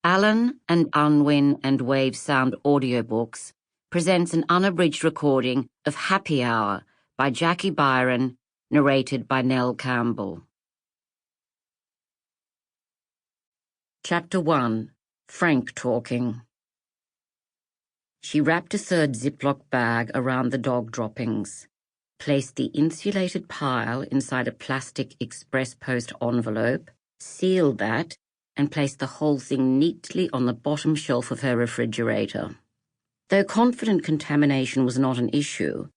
Alan and Unwin and Wavesound Audiobooks presents an unabridged recording of Happy Hour by Jacquie Byron, narrated by Nell Campbell. Chapter 1. Frank Talking. She wrapped a third Ziploc bag around the dog droppings, placed the insulated pile inside a plastic express post envelope, sealed that, and placed the whole thing neatly on the bottom shelf of her refrigerator. Though confident contamination was not an issue,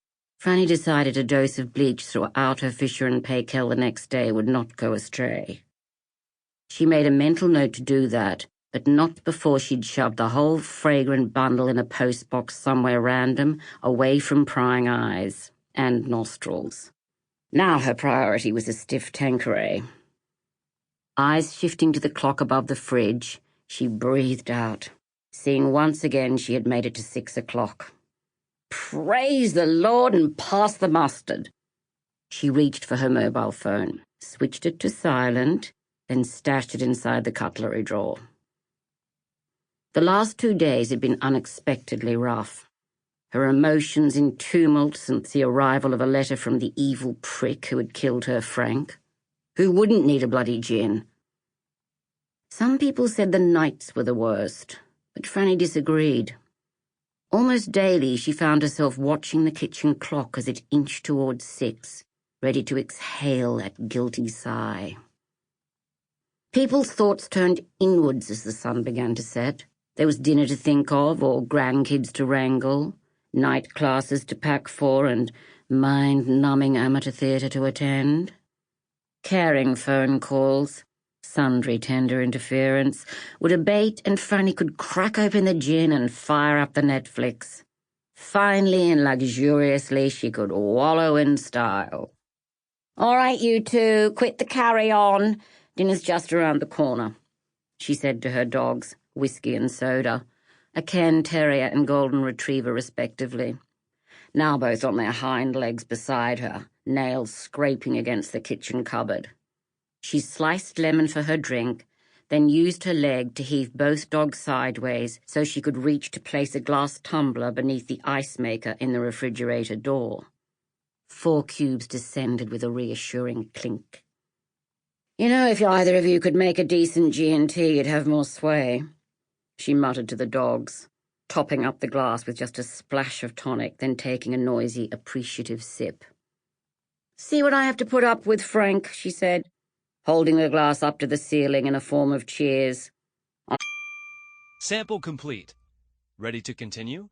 Franny decided a dose of bleach throughout her Fisher and Paykel the next day would not go astray. She made a mental note to do that, but not before she'd shoved the whole fragrant bundle in a postbox somewhere random, away from prying eyes and nostrils. Now her priority was a stiff Tanqueray. Eyes shifting to the clock above the fridge, she breathed out, seeing once again she had made it to 6 o'clock. Praise the Lord and pass the mustard. She reached for her mobile phone, switched it to silent, then stashed it inside the cutlery drawer. The last 2 days had been unexpectedly rough, her emotions in tumult since the arrival of a letter from the evil prick who had killed her Frank. Who wouldn't need a bloody gin? Some people said the nights were the worst, but Franny disagreed. Almost daily she found herself watching the kitchen clock as it inched towards 6, ready to exhale that guilty sigh. People's thoughts turned inwards as the sun began to set. There was dinner to think of, or grandkids to wrangle, night classes to pack for, and mind-numbing amateur theatre to attend. Caring phone calls, sundry tender interference, would abate and Franny could crack open the gin and fire up the Netflix. Finely and luxuriously she could wallow in style. "All right, you two, quit the carry-on. Dinner's just around the corner," she said to her dogs, Whisky and Soda, a Cairn Terrier and Golden Retriever respectively, now both on their hind legs beside her, nails scraping against the kitchen cupboard. She sliced lemon for her drink, then used her leg to heave both dogs sideways so she could reach to place a glass tumbler beneath the ice maker in the refrigerator door. 4 cubes descended with a reassuring clink. "You know, if either of you could make a decent G&T, you'd have more sway," she muttered to the dogs, topping up the glass with just a splash of tonic, then taking a noisy, appreciative sip. "See what I have to put up with, Frank," she said, holding the glass up to the ceiling in a form of cheers. Sample complete. Ready to continue?